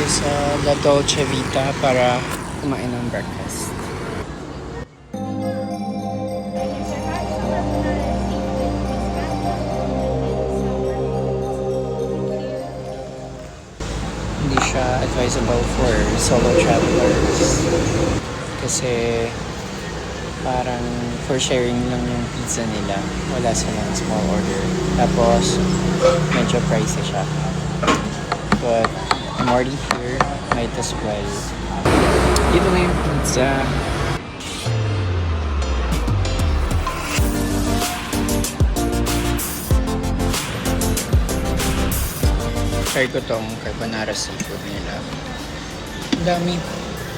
tayo sa La Dolce Vita para kumain ng breakfast. Hindi siya advisable for solo travelers kasi parang for sharing lang yung pizza nila, wala silang small order, tapos medyo pricey siya, but I'm already here, might as well. Dito na yung pizza. Try ko tong carbonara seafood nila. Ang dami.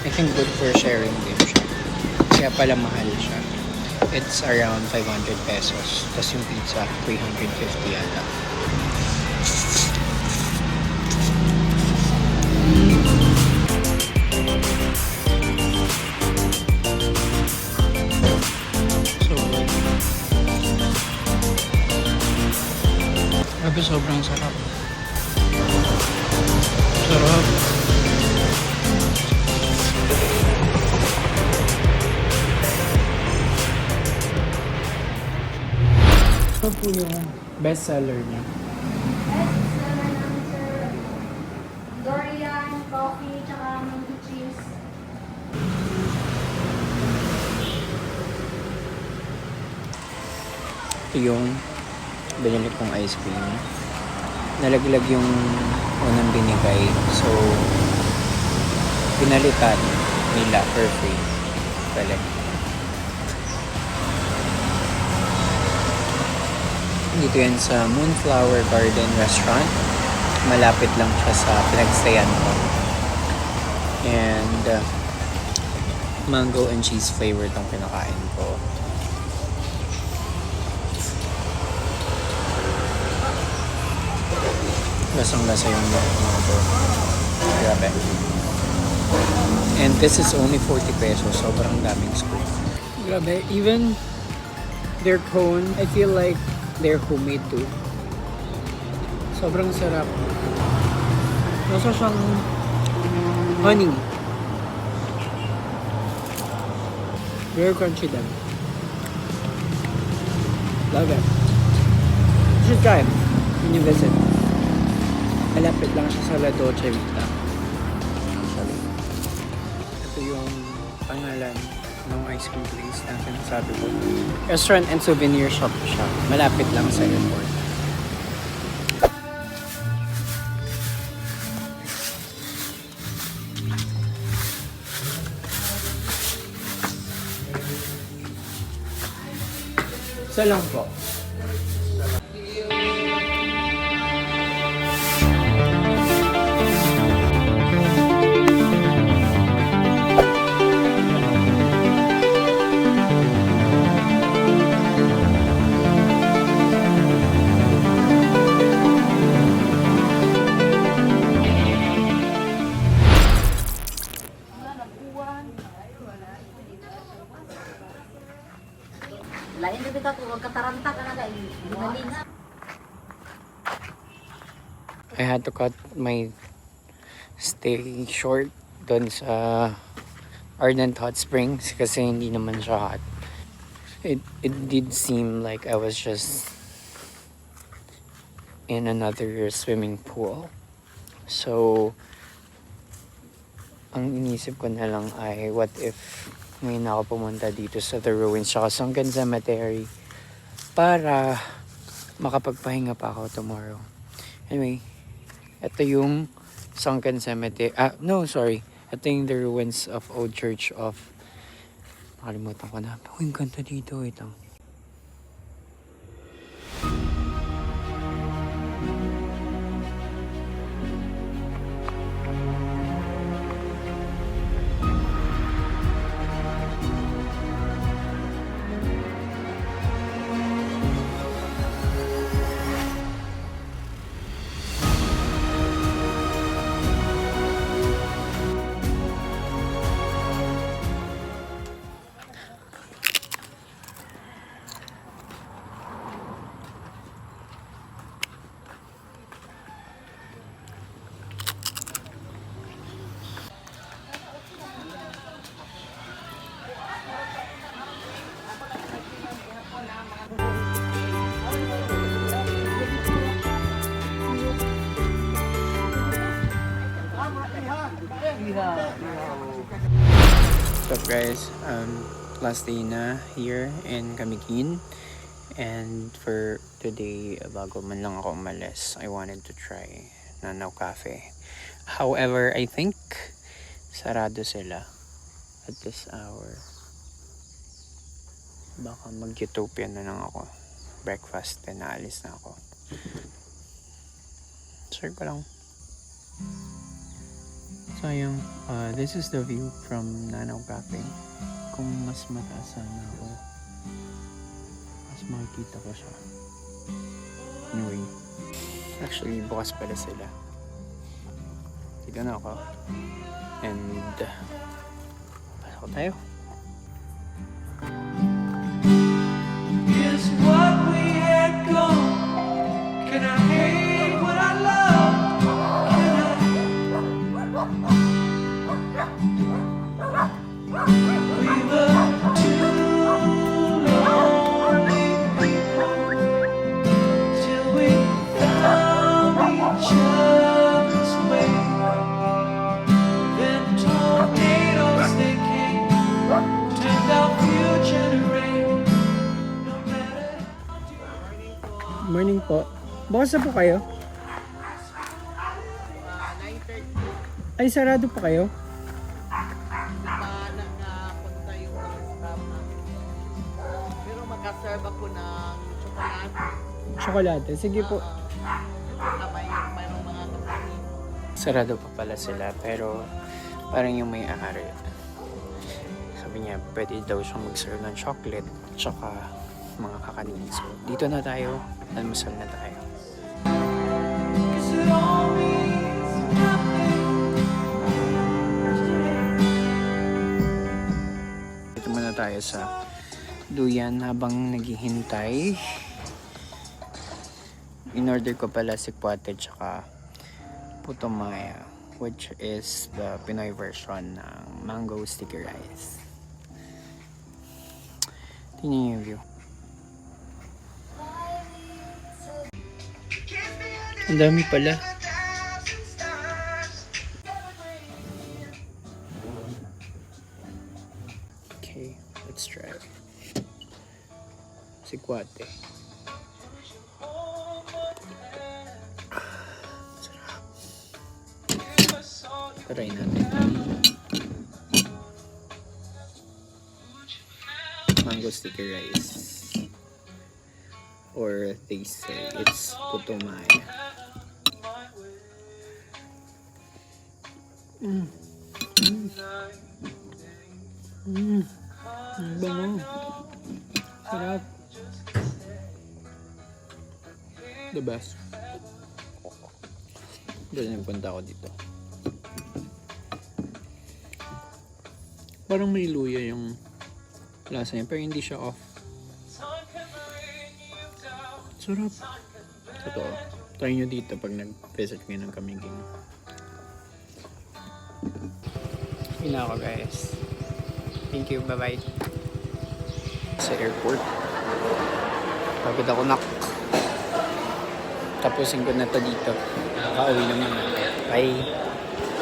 I think good for sharing din siya. Kaya pala mahal siya. It's around 500 pesos. Tapos yung pizza, 350 yata. So good. Grabe, sobrang sarap. Sarap. Ito po yung best seller niya. Bestseller ng Sir Dorian Coffee tsaka mango cheese. Ito yung binili kong ice cream. Nalaglag yung unang binigay. So, pinalitan nila for free. Balik. Dito yan sa Moonflower Garden Restaurant. Malapit lang siya sa pinagstayan ko. And mango and cheese flavor itong pinakain ko. Lasang-lasa yung mango. Grabe. And this is only 40 pesos. Sobrang daming scoop. Grabe. Even their cone, I feel like they're homemade too. Sobrang sarap. Nasa siyang honey. Very crunchy din. Love it. You should try it when you visit. Malapit lang siya sa La Dolce Vita. Actually. Ito yung pangalan ng ice cream place na sinasabi ko. Restaurant and souvenir shop siya. Malapit lang sa airport. Isa lang po. Lain na dito kung kataranta ka na dahil limanin na. I had to cut my stay short doon sa Ardent Hot Springs kasi hindi naman siya hot. It did seem like I was just in another swimming pool. So, ang inisip ko na lang ay what if ngayon ako pumunta dito sa The Ruins tsaka Sunken Cemetery para makapagpahinga pa ako tomorrow. Anyway, ito yung Sunken Cemetery. Ito yung The Ruins of Old Church of... Nakalimutan ko na. Ang ganda dito. Ito. What's up guys? Last day na here in Camiguin. And for today, bago man lang ako umalis, I wanted to try Nanaw Cafe. However, I think sarado sila at this hour. Baka mag-utopia na lang ako. Breakfast, then naalis na ako. Sure ko lang. So yung, this is the view from Nanaw Cafe. Kung mas mataas sana ako, mas makikita ko siya. Anyway, actually bukas pala sila. Dito na ako. And, pasok tayo. Is what we had gone. Can I hate what I love? Can I? We were two lonely people till we found each other's way. Then tornadoes they came, turned our future to rain. No matter. Morning po. Bukas na po kayo? 9:30 Ay, sarado pa kayo? pa nagpunta yung mga staff namin. Pero magka-serve ako ng chocolate. Tsokolate. Sige po. Na mayroong mga kakanin. Sarado pa pala sila, pero parang yung may-ari. Sabi niya, pwede daw siyang mag-serve ng chocolate, tsaka mga kakanin. So, dito na tayo. Almusal na tayo. 'Cause it all means nothing. Dito muna tayo sa duyan habang naghihintay. In-order ko pala si Puate tsaka putomaya, which is the Pinoy version ng mango sticky rice. Tingnan niyo yung view. Ang dami pala. Okay, let's try. Si Kuate. Sarap. Try natin. Mango sticky rice. Or they say it's putomaya. Ang bango. Sarap. The best. Dahil nagpunta ako dito. Parang may luya yung lasa niya, pero hindi siya off. Sarap. Totoo. Try nyo dito pag nag-visit kayo ng Camiguin. Yun na ako guys. Thank you. Bye-bye. Sa airport. Pagod ako nak. Tapusin ko na to dito. Nakauwi naman. Bye.